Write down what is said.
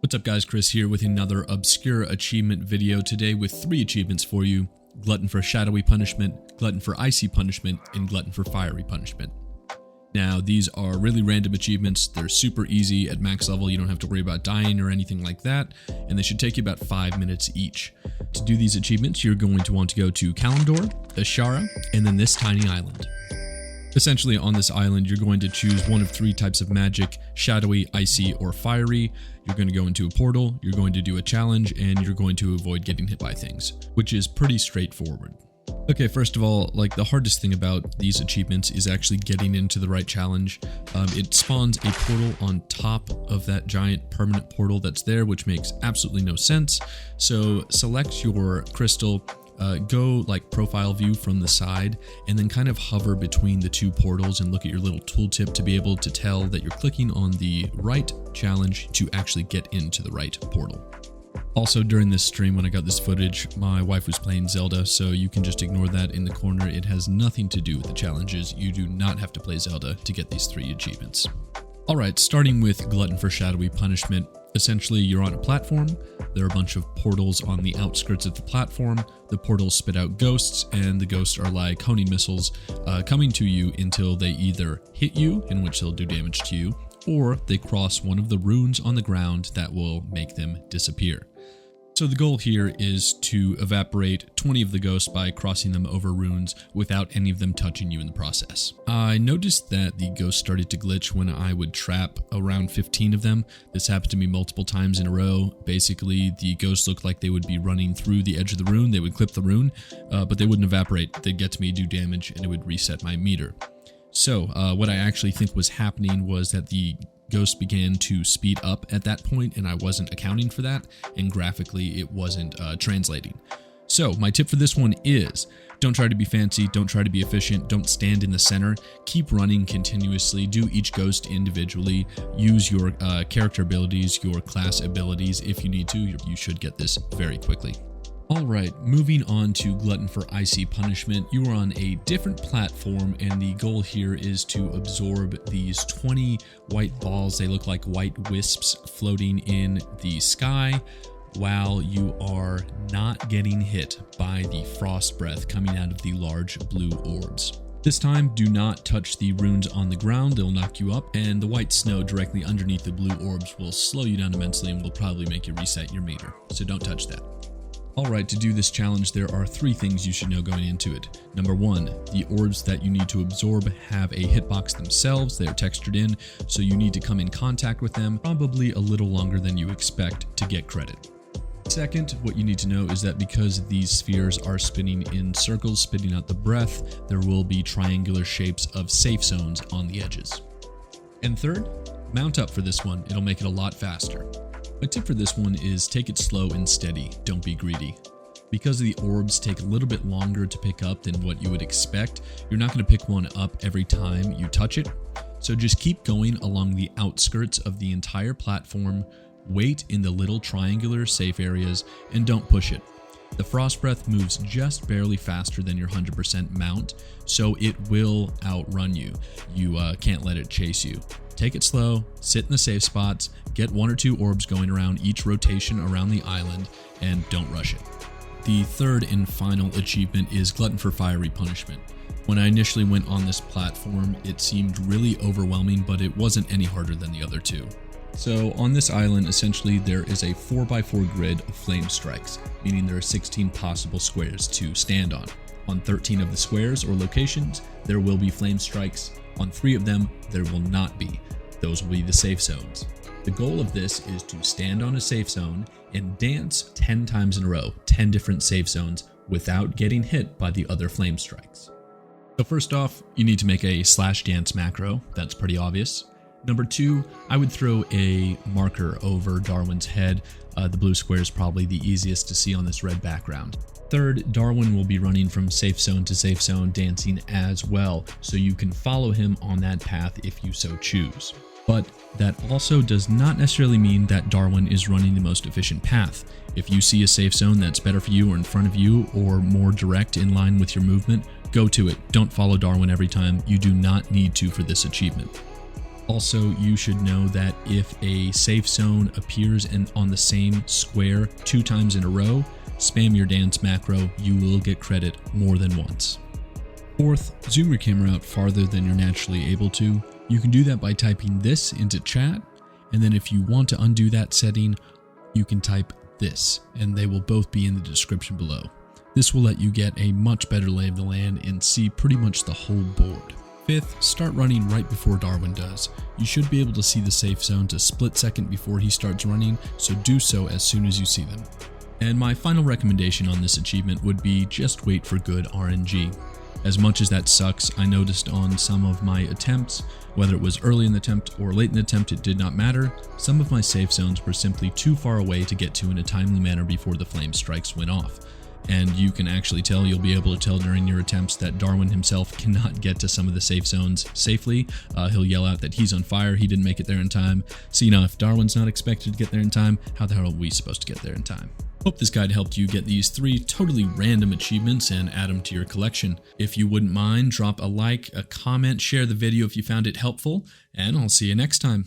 What's up guys, Chris here with another obscure achievement video today with 3 achievements for you. Glutton for Shadowy Punishment, Glutton for Icy Punishment, and Glutton for Fiery Punishment. Now these are really random achievements, they're super easy at max level, you don't have to worry about dying or anything like that, and they should take you about 5 minutes each. To do these achievements, you're going to want to go to Kalimdor, Ashara, and then this tiny island. Essentially, on this island, you're going to choose one of 3 types of magic, shadowy, icy, or fiery. You're going to go into a portal, you're going to do a challenge, and you're going to avoid getting hit by things, which is pretty straightforward. Okay, first of all, the hardest thing about these achievements is actually getting into the right challenge. It spawns a portal on top of that giant permanent portal that's there, which makes absolutely no sense. So select your crystal, go profile view from the side, and then kind of hover between the 2 portals and look at your little tooltip to be able to tell that you're clicking on the right challenge to actually get into the right portal. Also, during this stream when I got this footage, my wife was playing Zelda, so you can just ignore that in the corner. It has nothing to do with the challenges. You do not have to play Zelda to get these 3 achievements. Alright, starting with Glutton for Shadowy Punishment. Essentially, you're on a platform, there are a bunch of portals on the outskirts of the platform, the portals spit out ghosts, and the ghosts are like homing missiles coming to you until they either hit you, in which they'll do damage to you, or they cross one of the runes on the ground that will make them disappear. So the goal here is to evaporate 20 of the ghosts by crossing them over runes without any of them touching you in the process. I noticed that the ghosts started to glitch when I would trap around 15 of them. This happened to me multiple times in a row. Basically, the ghosts looked like they would be running through the edge of the rune. They would clip the rune, but they wouldn't evaporate. They'd get to me, do damage, and it would reset my meter. So what I actually think was happening was that the ghost began to speed up at that point, and I wasn't accounting for that, and graphically it wasn't translating. So my tip for this one is, don't try to be fancy, don't try to be efficient, don't stand in the center, keep running continuously, do each ghost individually, use your character abilities, your class abilities. If you need to, you should get this very quickly. Alright, moving on to Glutton for Icy Punishment. You are on a different platform, and the goal here is to absorb these 20 white balls. They look like white wisps floating in the sky while you are not getting hit by the frost breath coming out of the large blue orbs. This time, do not touch the runes on the ground, they'll knock you up, and the white snow directly underneath the blue orbs will slow you down immensely and will probably make you reset your meter, so don't touch that. Alright, to do this challenge, there are 3 things you should know going into it. Number 1, the orbs that you need to absorb have a hitbox themselves. They are textured in, so you need to come in contact with them, probably a little longer than you expect to get credit. Second, what you need to know is that because these spheres are spinning in circles, spitting out the breath, there will be triangular shapes of safe zones on the edges. And third, mount up for this one, it'll make it a lot faster. My tip for this one is take it slow and steady, don't be greedy. Because the orbs take a little bit longer to pick up than what you would expect, you're not going to pick one up every time you touch it. So just keep going along the outskirts of the entire platform, wait in the little triangular safe areas, and don't push it. The frost breath moves just barely faster than your 100% mount, so it will outrun you. You can't let it chase you. Take it slow, sit in the safe spots, get 1 or 2 orbs going around each rotation around the island, and don't rush it. The third and final achievement is Glutton for Fiery Punishment. When I initially went on this platform, it seemed really overwhelming, but it wasn't any harder than the other 2. So on this island, essentially there is a 4x4 grid of flame strikes, meaning there are 16 possible squares to stand on. On 13 of the squares or locations, there will be flame strikes. On 3 of them, there will not be. Those will be the safe zones. The goal of this is to stand on a safe zone and dance 10 times in a row, 10 different safe zones, without getting hit by the other flame strikes. So first off, you need to make a /dance macro. That's pretty obvious. Number 2, I would throw a marker over Darwin's head. The blue square is probably the easiest to see on this red background. Third, Darwin will be running from safe zone to safe zone dancing as well, so you can follow him on that path if you so choose. But that also does not necessarily mean that Darwin is running the most efficient path. If you see a safe zone that's better for you or in front of you or more direct in line with your movement, go to it. Don't follow Darwin every time. You do not need to for this achievement. Also, you should know that if a safe zone appears on the same square 2 times in a row, spam your dance macro, you will get credit more than once. Fourth, zoom your camera out farther than you're naturally able to. You can do that by typing this into chat, and then if you want to undo that setting, you can type this, and they will both be in the description below. This will let you get a much better lay of the land and see pretty much the whole board. Fifth, start running right before Darwin does. You should be able to see the safe zones a split second before he starts running, so do so as soon as you see them. And my final recommendation on this achievement would be just wait for good RNG. As much as that sucks, I noticed on some of my attempts, whether it was early in the attempt or late in the attempt, it did not matter. Some of my safe zones were simply too far away to get to in a timely manner before the flame strikes went off. And you can actually tell, you'll be able to tell during your attempts that Darwin himself cannot get to some of the safe zones safely. He'll yell out that he's on fire, he didn't make it there in time. So, if Darwin's not expected to get there in time, how the hell are we supposed to get there in time? Hope this guide helped you get these 3 totally random achievements and add them to your collection. If you wouldn't mind, drop a like, a comment, share the video if you found it helpful, and I'll see you next time.